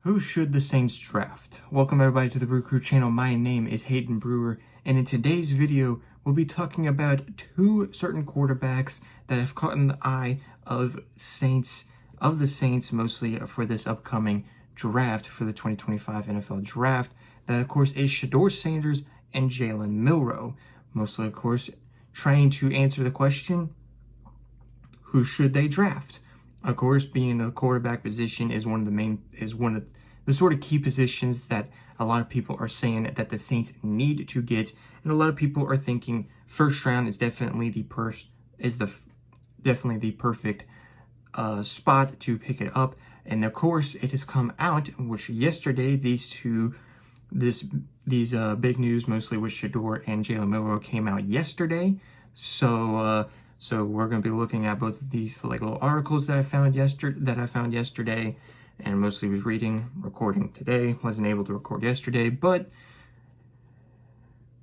Who should the Saints draft? Welcome everybody to the BrewCrew channel. My name is Hayden Brewer, and in today's video, we'll be talking about two certain quarterbacks that have caught in the eye of the Saints, mostly for this upcoming draft for the 2025 NFL draft. That, of course, is Shedeur Sanders and Jalen Milroe. Mostly, of course, trying to answer the question, who should they draft? Of course, being the quarterback position is one of the sort of key positions that a lot of people are saying that the Saints need to get, and a lot of people are thinking first round is definitely the perfect spot to pick it up. And of course, it has come out, which yesterday these big news, mostly with Shedeur and Jalen Milroe, came out yesterday. So we're going to be looking at both of these little articles that I found yesterday, and mostly was recording today. Wasn't able to record yesterday, but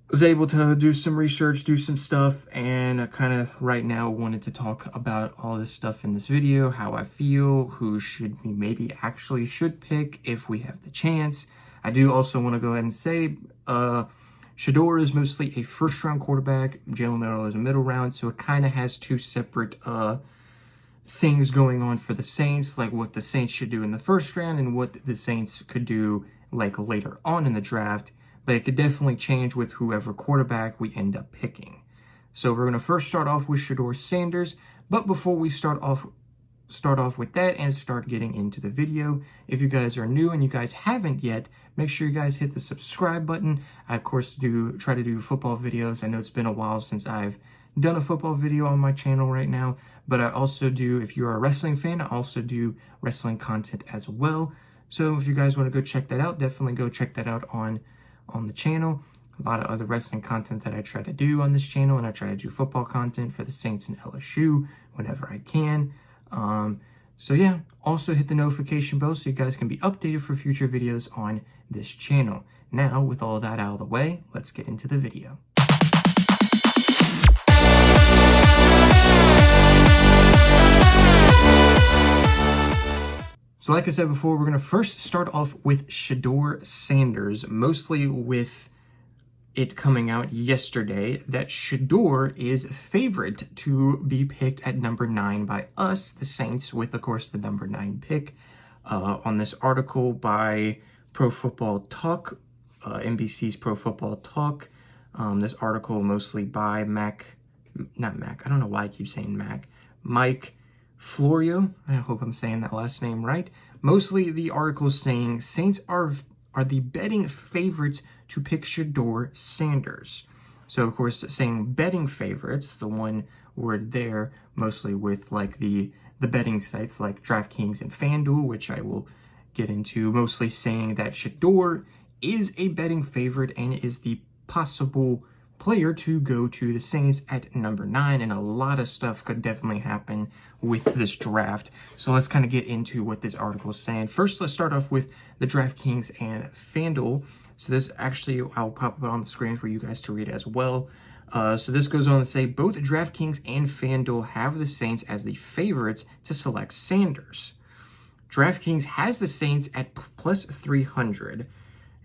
was able to do some research, do some stuff, and I kind of right now wanted to talk about all this stuff in this video, how I feel, who we maybe actually should pick if we have the chance. I do also want to go ahead and say, Shedeur is mostly a first-round quarterback. Jalen Milroe is a middle round, so it kind of has two separate things going on for the Saints, like what the Saints should do in the first round and what the Saints could do like later on in the draft. But it could definitely change with whoever quarterback we end up picking. So we're going to first start off with Shedeur Sanders. But before we start off with that and start getting into the video, if you guys are new and you guys haven't yet, make sure you guys hit the subscribe button. I, of course, try to do football videos. I know it's been a while since I've done a football video on my channel right now, but I also do, if you're a wrestling fan, I also do wrestling content as well. So if you guys want to go check that out, definitely go check that out on the channel. A lot of other wrestling content that I try to do on this channel, and I try to do football content for the Saints and LSU whenever I can. So yeah, also hit the notification bell so you guys can be updated for future videos on this channel. Now, with all that out of the way, let's get into the video. So like I said before, we're going to first start off with Shedeur Sanders, mostly with it coming out yesterday that Shedeur is favorite to be picked at number 9 by us, the Saints, with, of course, the number 9 pick. On this article by Pro Football Talk, NBC's Pro Football Talk, this article mostly by Mike Florio. I hope I'm saying that last name right. Mostly the article saying Saints are the betting favorites to pick Shedeur Sanders. So, of course, saying betting favorites, the one word there, mostly with like the betting sites like DraftKings and FanDuel, which I will get into, mostly saying that Shedeur is a betting favorite and is the possible player to go to the Saints at number 9, and a lot of stuff could definitely happen with this draft. So let's kind of get into what this article is saying. First, let's start off with the DraftKings and FanDuel. So this actually, I'll pop it on the screen for you guys to read as well. So this goes on to say, both DraftKings and FanDuel have the Saints as the favorites to select Sanders. DraftKings has the Saints at plus 300.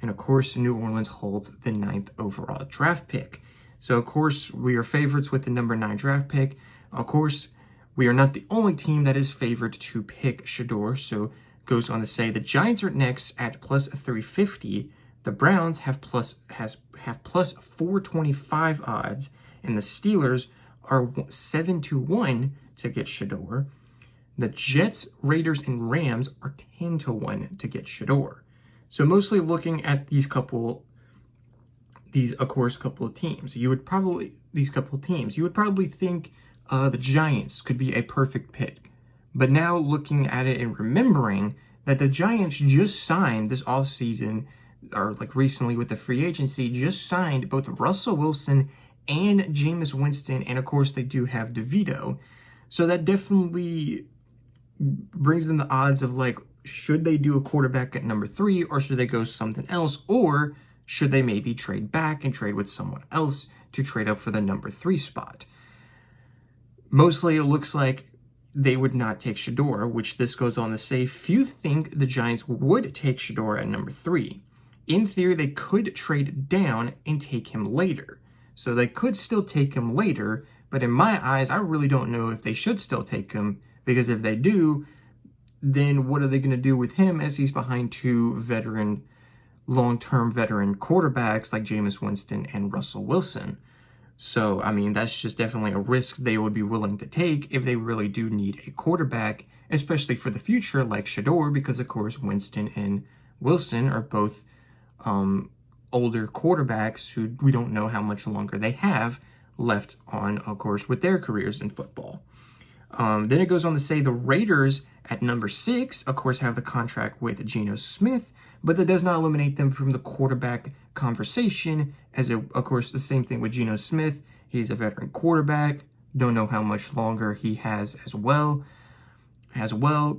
And of course, New Orleans holds the 9th overall draft pick. So of course, we are favorites with the number 9 draft pick. Of course, we are not the only team that is favored to pick Shedeur. So it goes on to say the Giants are next at plus 350. The Browns have plus 425 odds, and the Steelers are 7-1 to get Shedeur. The Jets, Raiders, and Rams are 10-1 to get Shedeur. So mostly looking at these couple of teams, you would probably think the Giants could be a perfect pick. But now looking at it and remembering that the Giants just signed this offseason, or like recently with the free agency, just signed both Russell Wilson and Jameis Winston, and of course they do have DeVito. So that definitely brings in the odds of like, should they do a quarterback at number 3, or should they go something else, or should they maybe trade back and trade with someone else to trade up for the number 3 spot? Mostly it looks like they would not take Shedeur, which this goes on to say, few think the Giants would take Shedeur at number 3. In theory, they could trade down and take him later. So they could still take him later, but in my eyes, I really don't know if they should still take him, because if they do, then what are they going to do with him as he's behind 2 long-term veteran quarterbacks like Jameis Winston and Russell Wilson? So, I mean, that's just definitely a risk they would be willing to take if they really do need a quarterback, especially for the future like Shedeur, because, of course, Winston and Wilson are both older quarterbacks who we don't know how much longer they have left on, of course, with their careers in football. Then it goes on to say the Raiders at number 6, of course, have the contract with Geno Smith, but that does not eliminate them from the quarterback conversation, as of course, the same thing with Geno Smith. He's a veteran quarterback. Don't know how much longer he has as well.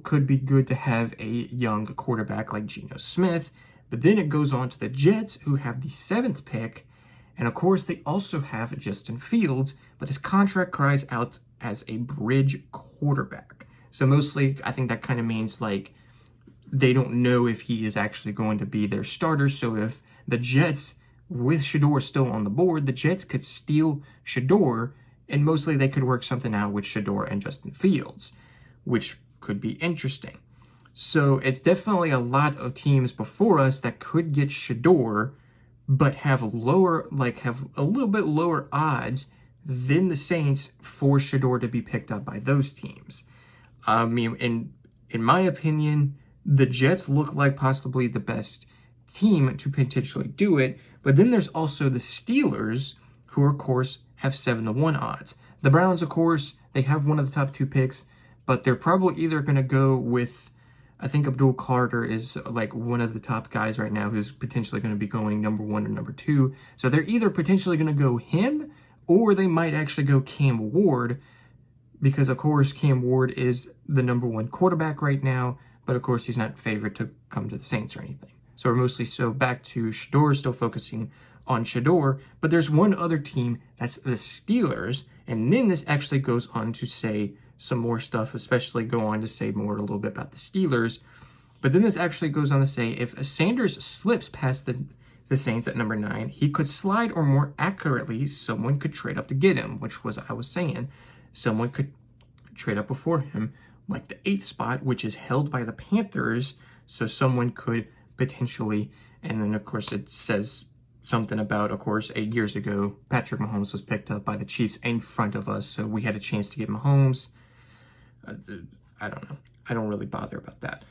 Could be good to have a young quarterback like Geno Smith. But then it goes on to the Jets, who have the 7th pick. And of course, they also have Justin Fields, but his contract cries out as a bridge quarterback. So mostly, I think that kind of means like they don't know if he is actually going to be their starter. So if the Jets, with Shedeur still on the board, the Jets could steal Shedeur, and mostly they could work something out with Shedeur and Justin Fields, which could be interesting. So it's definitely a lot of teams before us that could get Shedeur, but have a little bit lower odds than the Saints for Shedeur to be picked up by those teams. I mean, in my opinion, the Jets look like possibly the best team to potentially do it, but then there's also the Steelers, who of course have 7-1 odds. The Browns, of course, they have one of the top 2 picks, but they're probably either going to go with, I think Abdul Carter is like one of the top guys right now who's potentially going to be going number 1 or number 2. So they're either potentially going to go him, or they might actually go Cam Ward, because of course Cam Ward is the number 1 quarterback right now, but of course he's not favored to come to the Saints or anything. So we're mostly back to Shedeur, still focusing on Shedeur. But there's one other team, that's the Steelers, and then this actually goes on to say some more stuff, especially go on to say more a little bit about the Steelers. But then this actually goes on to say if Sanders slips past the Saints at number 9, he could slide, or more accurately, someone could trade up to get him, which was I was saying. Someone could trade up before him, like the 8th spot, which is held by the Panthers. So someone could potentially, and then of course it says something about, of course, 8 years ago, Patrick Mahomes was picked up by the Chiefs in front of us, so we had a chance to get Mahomes. I don't know. I don't really bother about that.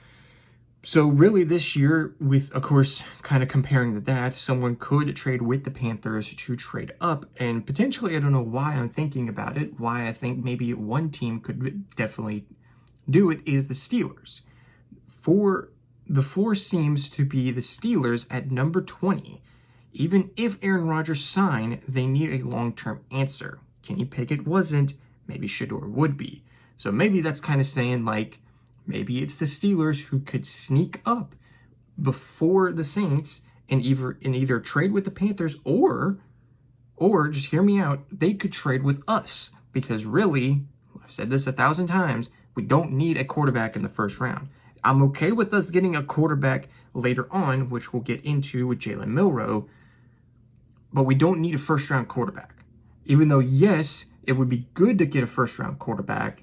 So really this year, with, of course, kind of comparing to that, someone could trade with the Panthers to trade up, and potentially, I don't know why I'm thinking about it, why I think maybe one team could definitely do it is the Steelers. The floor seems to be the Steelers at number 20. Even if Aaron Rodgers signed, they need a long-term answer. Kenny Pickett wasn't, maybe Shedeur would be. So maybe that's kind of saying, like, maybe it's the Steelers who could sneak up before the Saints and either trade with the Panthers or just hear me out, they could trade with us. Because really, I've said this 1,000 times, we don't need a quarterback in the first round. I'm okay with us getting a quarterback later on, which we'll get into with Jalen Milroe, but we don't need a first-round quarterback. Even though, yes, it would be good to get a first-round quarterback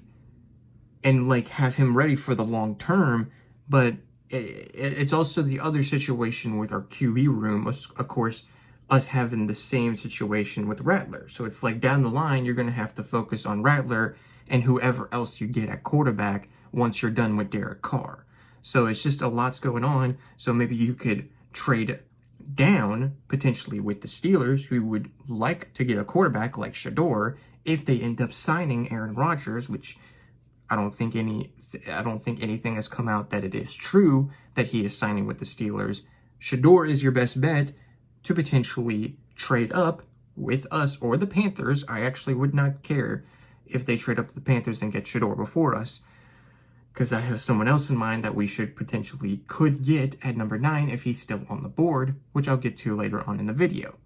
and, like, have him ready for the long term, but it's also the other situation with our QB room, of course, us having the same situation with Rattler. So it's like down the line, you're going to have to focus on Rattler and whoever else you get at quarterback once you're done with Derek Carr. So it's just a lot's going on. So maybe you could trade down potentially with the Steelers, who would like to get a quarterback like Shedeur if they end up signing Aaron Rodgers, which I don't think anything has come out that it is true that he is signing with the Steelers. Shedeur is your best bet to potentially trade up with us or the Panthers. I actually would not care if they trade up to the Panthers and get Shedeur before us, because I have someone else in mind that we could get at number 9 if he's still on the board, which I'll get to later on in the video.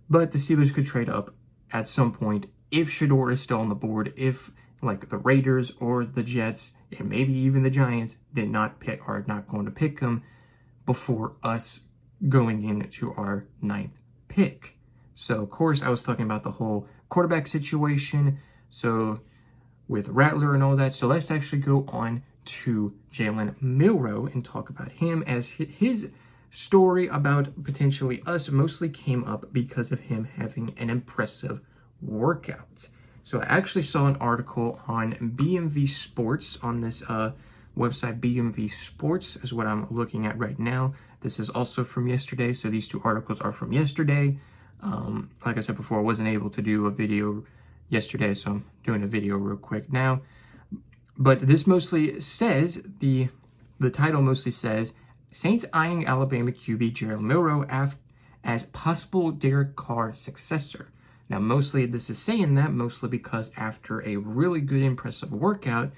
But the Steelers could trade up at some point if Shedeur is still on the board, if like the Raiders or the Jets, and maybe even the Giants, did not pick, are not going to pick him before us going into our 9th pick. So, of course, I was talking about the whole quarterback situation, so with Rattler and all that. So let's actually go on to Jalen Milroe and talk about him, as his story about potentially us mostly came up because of him having an impressive workout. So I actually saw an article on BMV Sports on this website. BMV Sports is what I'm looking at right now. This is also from yesterday, so these two articles are from yesterday. Like I said before, I wasn't able to do a video yesterday, so I'm doing a video real quick now. But this mostly says, the title mostly says, Saints eyeing Alabama QB Jalen Milroe as possible Derek Carr successor. Now, mostly this is saying that mostly because after a really good, impressive workout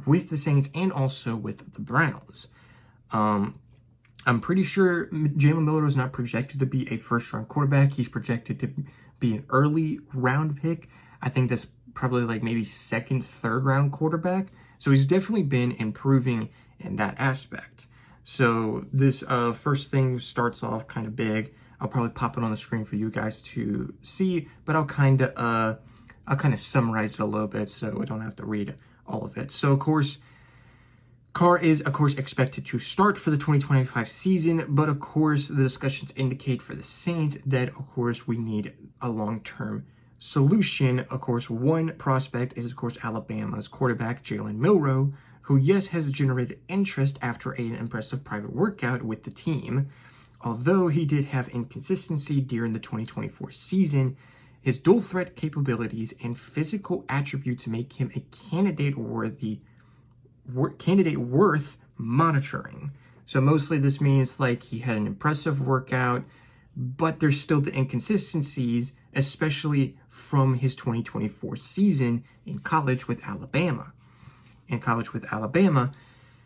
with the Saints and also with the Browns. I'm pretty sure Jalen Milroe is not projected to be a first-round quarterback. He's projected to be an early round pick. I think that's probably like maybe second, third round quarterback. So he's definitely been improving in that aspect. So this first thing starts off kind of big. I'll probably pop it on the screen for you guys to see, but I'll kind of summarize it a little bit so we don't have to read all of it. So of course, Carr is of course expected to start for the 2025 season, but of course the discussions indicate for the Saints that of course we need a long-term solution. Of course, one prospect is of course Alabama's quarterback Jalen Milroe, who yes has generated interest after an impressive private workout with the team. Although he did have inconsistency during the 2024 season, his dual threat capabilities and physical attributes make him a candidate worth monitoring. So mostly this means like he had an impressive workout, but there's still the inconsistencies, especially from his 2024 season in college with Alabama.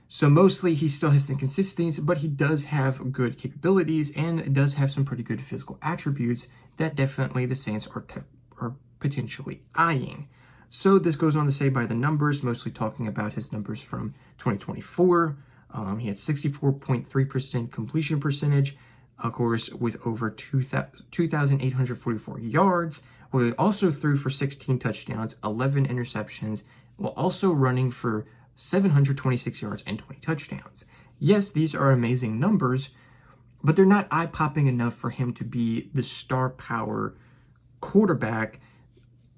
So mostly he still has the inconsistencies, but he does have good capabilities and does have some pretty good physical attributes that definitely the Saints are potentially eyeing. So this goes on to say by the numbers, mostly talking about his numbers from 2024. He had 64.3% completion percentage, of course, with over 2,844 yards. Well, he also threw for 16 touchdowns, 11 interceptions, while also running for 726 yards and 20 touchdowns. Yes, these are amazing numbers, but they're not eye-popping enough for him to be the star power quarterback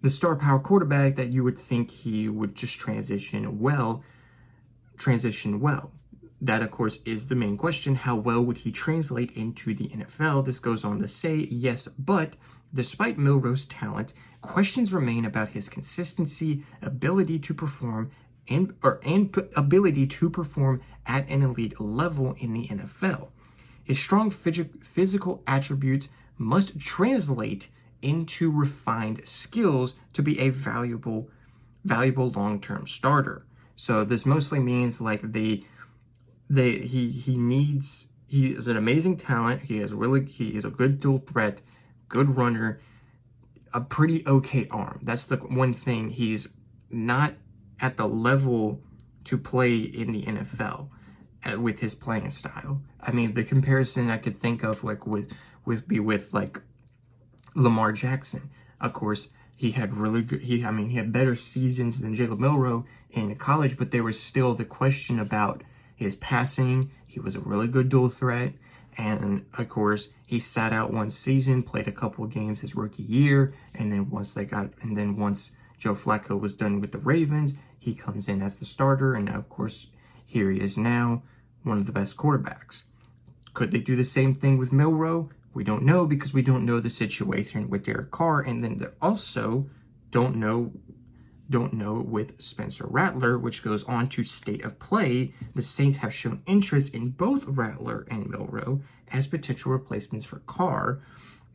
that you would think he would just transition well. That, of course, is the main question. How well would he translate into the NFL? This goes on to say, yes, but despite Milroe's talent, questions remain about his consistency, ability to perform, and ability to perform at an elite level in the NFL. His strong physical attributes must translate into refined skills to be a valuable long-term starter. So this mostly means like he is an amazing talent. He is a good dual threat, good runner, a pretty okay arm. That's the one thing. He's not at the level to play in the NFL with his playing style. I mean, the comparison I could think of like with like Lamar Jackson. Of course, he had he had better seasons than Jalen Milroe in college, but there was still the question about his passing. He was a really good dual threat, and of course, he sat out one season, played a couple of games his rookie year, and then once Joe Flacco was done with the Ravens, he comes in as the starter, and now, of course, here he is now, one of the best quarterbacks. Could they do the same thing with Milroe? We don't know, because we don't know the situation with Derek Carr, and then they also don't know with Spencer Rattler, which goes on to state of play. The Saints have shown interest in both Rattler and Milroe as potential replacements for Carr.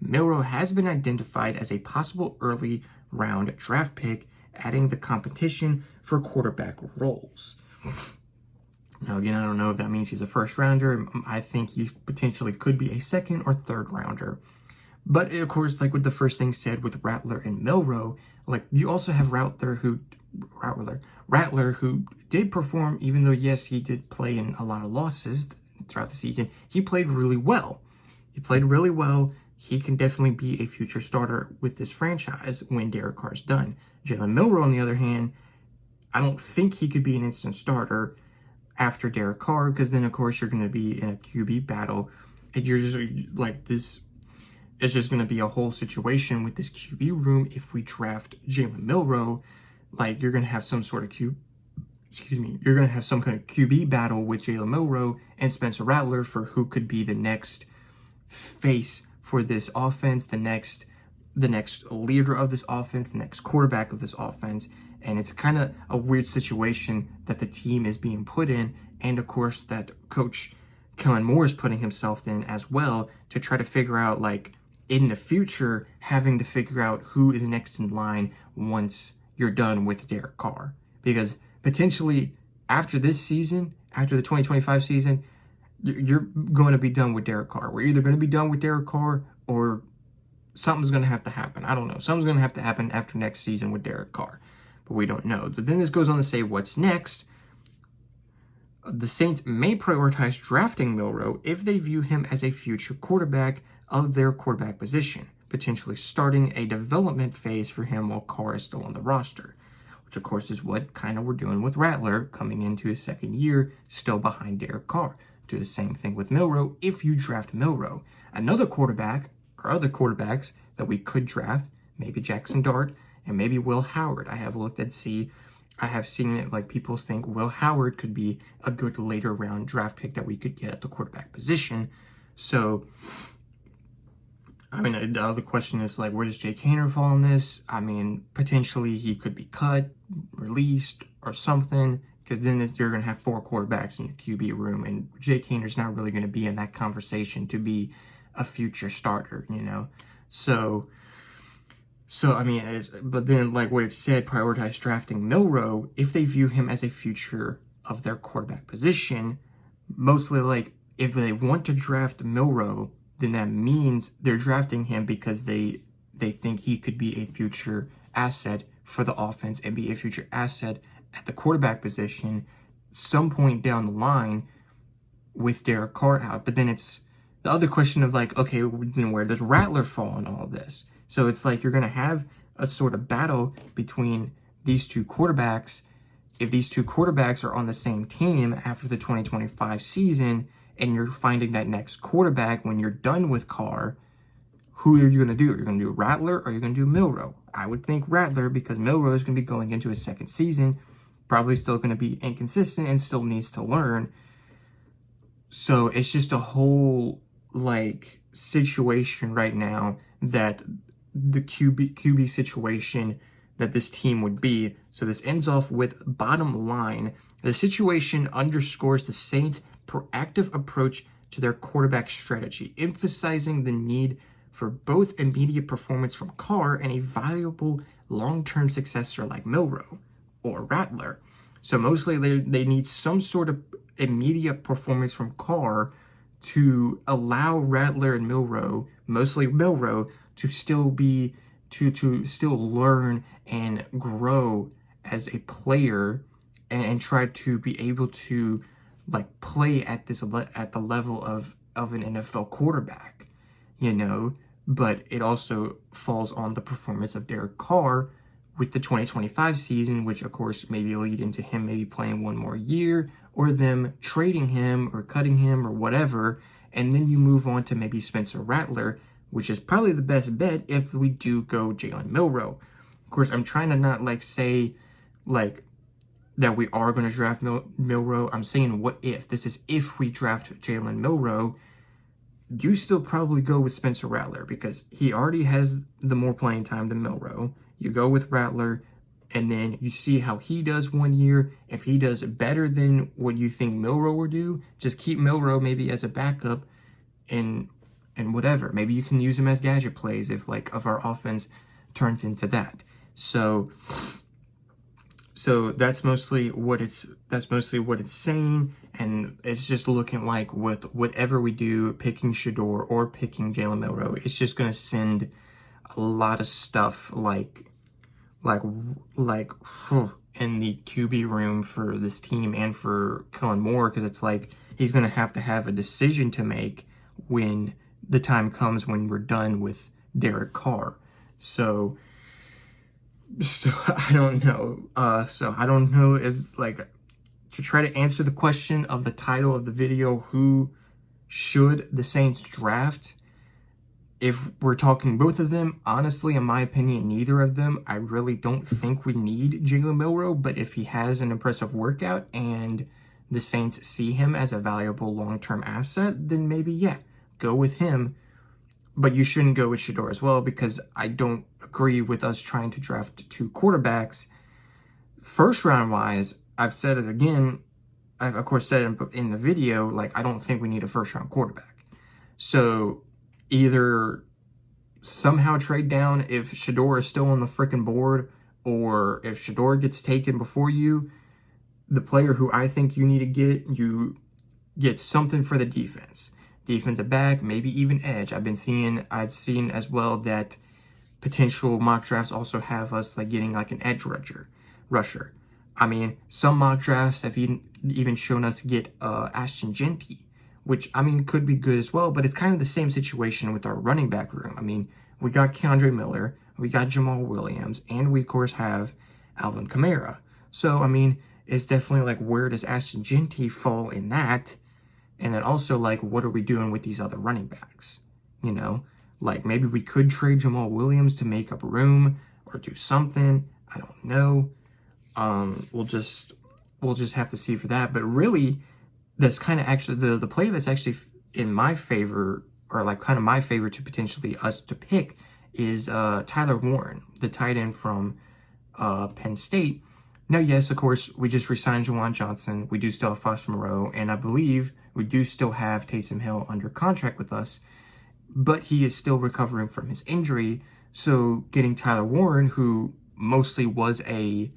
Milroe has been identified as a possible early round draft pick, adding the competition for quarterback roles. Now, again, I don't know if that means he's a first rounder. I think he potentially could be a second or third rounder. But of course, like with the first thing said with Rattler and Milroe, like you also have Rattler who Rattler, who did perform, even though, yes, he did play in a lot of losses throughout the season. He played really well. He can definitely be a future starter with this franchise when Derek Carr's done. Jalen Milroe, on the other hand, I don't think he could be an instant starter after Derek Carr, because then, of course, you're going to be in a QB battle, and you're just like this. It's just going to be a whole situation with this QB room. If we draft Jalen Milroe, like, you're going to have some sort of you're going to have some kind of QB battle with Jalen Milroe and Spencer Rattler for who could be the next face for this offense, the next leader of this offense, the next quarterback of this offense. And it's kind of a weird situation that the team is being put in, and of course that Coach Kellen Moore is putting himself in as well, to try to figure out, like, in the future, having to figure out who is next in line once you're done with Derek Carr. Because potentially after this season, after the 2025 season, you're going to be done with Derek Carr. We're either going to be done with Derek Carr, or something's going to have to happen. I don't know. Something's going to have to happen after next season with Derek Carr. But we don't know. But then this goes on to say, what's next? The Saints may prioritize drafting Milroe if they view him as a future quarterback of their quarterback position, potentially starting a development phase for him while Carr is still on the roster, which of course is what kind of we're doing with Rattler coming into his second year, still behind Derek Carr. Do the same thing with Milroe if you draft Milroe. Another quarterback, or other quarterbacks that we could draft, maybe Jackson Dart and maybe Will Howard. I have seen it, like, people think Will Howard could be a good later round draft pick that we could get at the quarterback position. So, I mean, the other question is, like, where does Jake Haener fall in this? I mean, potentially he could be cut, released, or something, because then you're going to have 4 quarterbacks in your QB room, and Jake Haener's not really going to be in that conversation to be a future starter, you know? So I mean, but then, like what it said, prioritize drafting Milroe if they view him as a future of their quarterback position. Mostly, like, if they want to draft Milroe, then that means they're drafting him because they think he could be a future asset for the offense and be a future asset at the quarterback position some point down the line with Derek Carr out. But then it's the other question of, like, okay, then where does Rattler fall in all of this? So it's like you're going to have a sort of battle between these two quarterbacks. If these two quarterbacks are on the same team after the 2025 season, and you're finding that next quarterback when you're done with Carr, who are you going to do? You're going to do Rattler or you're going to do Milroe? I would think Rattler, because Milroe is going to be going into his second season, probably still going to be inconsistent and still needs to learn. So it's just a whole, like, situation right now that the QB situation that this team would be. So this ends off with, bottom line, the situation underscores the Saints' proactive approach to their quarterback strategy, emphasizing the need for both immediate performance from Carr and a valuable long-term successor like Milroe or Rattler. So mostly they need some sort of immediate performance from Carr to allow Rattler and Milroe, mostly Milroe, to still be, to still learn and grow as a player, and try to be able to, like, play at the level of an NFL quarterback, you know. But it also falls on the performance of Derek Carr with the 2025 season, which of course maybe lead into him maybe playing one more year, or them trading him or cutting him or whatever. And then you move on to maybe Spencer Rattler, which is probably the best bet if we do go Jalen Milroe. Of course, I'm trying to not, like, say, like, that we are going to draft Milroe. I'm saying, what if? This is if we draft Jalen Milroe. You still probably go with Spencer Rattler because he already has the more playing time than Milroe. You go with Rattler, and then you see how he does 1 year. If he does better than what you think Milroe will do, just keep Milroe maybe as a backup, and whatever. Maybe you can use him as gadget plays if, like, if our offense turns into that. So that's mostly what it's saying, and it's just looking like with whatever we do, picking Shedeur or picking Jalen Milroe, it's just gonna send a lot of stuff like in the QB room for this team and for Kellen Moore, because it's like he's going to have a decision to make when the time comes when we're done with Derek Carr. So I don't know. So I don't know if, like, to try to answer the question of the title of the video, who should the Saints draft? If we're talking both of them, honestly, in my opinion, neither of them. I really don't think we need Jalen Milroe, but if he has an impressive workout and the Saints see him as a valuable long-term asset, then maybe, yeah, go with him. But you shouldn't go with Shedeur as well, because I don't agree with us trying to draft 2 quarterbacks. First round wise, I've said it again, I've of course said it in the video, like, I don't think we need a first round quarterback. So either somehow trade down if Shedeur is still on the freaking board, or if Shedeur gets taken before you, the player who I think you need to get, you get something for the defense. Defensive back, maybe even edge. I've seen as well that potential mock drafts also have us like getting like an edge rusher. I mean, some mock drafts have even shown us get Ashton Genty, which, I mean, could be good as well, but it's kind of the same situation with our running back room. I mean, we got Keandre Miller, we got Jamal Williams, and we, of course, have Alvin Kamara. So, I mean, it's definitely like, where does Ashton Genty fall in that? And then also, like, what are we doing with these other running backs? You know, like, maybe we could trade Jamal Williams to make up room or do something. I don't know. We'll just have to see for that. But really, that's kind of actually the player that's actually in my favor, or like kind of my favor to potentially us to pick, is Tyler Warren, the tight end from Penn State. Now, yes, of course, we just re-signed Juwan Johnson. We do still have Foster Moreau, and I believe we do still have Taysom Hill under contract with us, but he is still recovering from his injury. So getting Tyler Warren, who mostly was a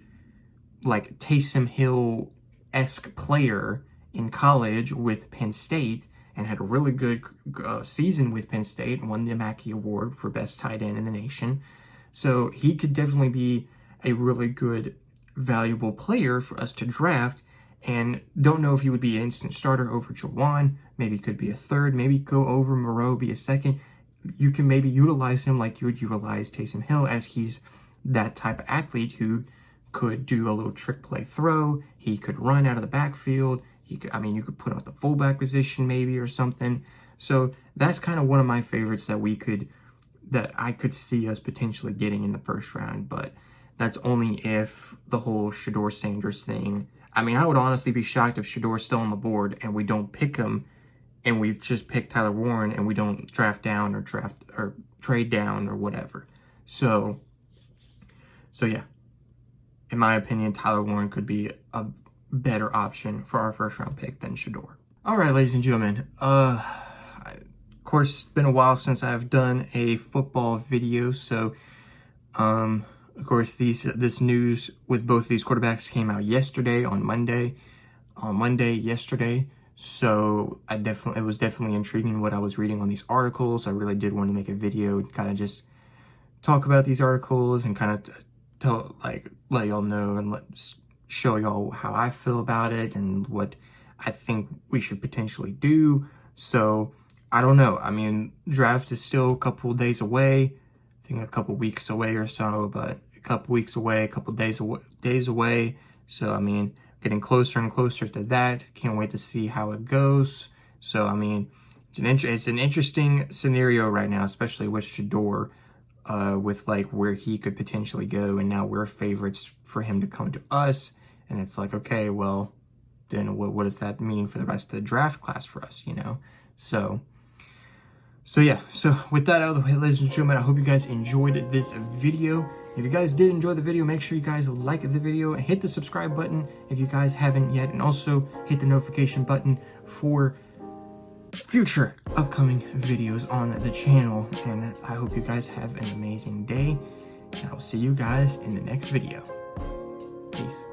like Taysom Hill-esque player in college with Penn State, and had a really good season with Penn State, and won the Mackey Award for best tight end in the nation. So he could definitely be a really good, valuable player for us to draft. And don't know if he would be an instant starter over Juwan. Maybe could be a third. Maybe go over Moreau, be a second. You can maybe utilize him like you would utilize Taysom Hill, as he's that type of athlete who could do a little trick play throw. He could run out of the backfield. He could, I mean, you could put him at the fullback position maybe or something. So that's kind of one of my favorites that I could see us potentially getting in the first round. But that's only if the whole Shedeur Sanders thing. I mean, I would honestly be shocked if Shedeur's still on the board and we don't pick him, and we just pick Tyler Warren and we don't draft down or trade down or whatever. So yeah, in my opinion, Tyler Warren could be a better option for our first round pick than Shedeur. All right, ladies and gentlemen, of course, it's been a while since I've done a football video. So, of course, this news with both of these quarterbacks came out yesterday on Monday. Yesterday. So it was definitely intriguing what I was reading on these articles. I really did want to make a video and kind of just talk about these articles and kind of let y'all know and show y'all how I feel about it and what I think we should potentially do. So I don't know. I mean, draft is still a couple days away. I think a couple weeks away or so, but a couple weeks away, a couple days away. So, I mean, getting closer and closer to that. Can't wait to see how it goes. So, I mean, it's an interesting scenario right now, especially with Shedeur, with like where he could potentially go, and now we're favorites for him to come to us. And it's like, okay, well, then what does that mean for the rest of the draft class for us, you know? So yeah, so with that out of the way, ladies and gentlemen, I hope you guys enjoyed this video. If you guys did enjoy the video, make sure you guys like the video and hit the subscribe button if you guys haven't yet, and also hit the notification button for future upcoming videos on the channel. And I hope you guys have an amazing day, and I'll see you guys in the next video. Peace.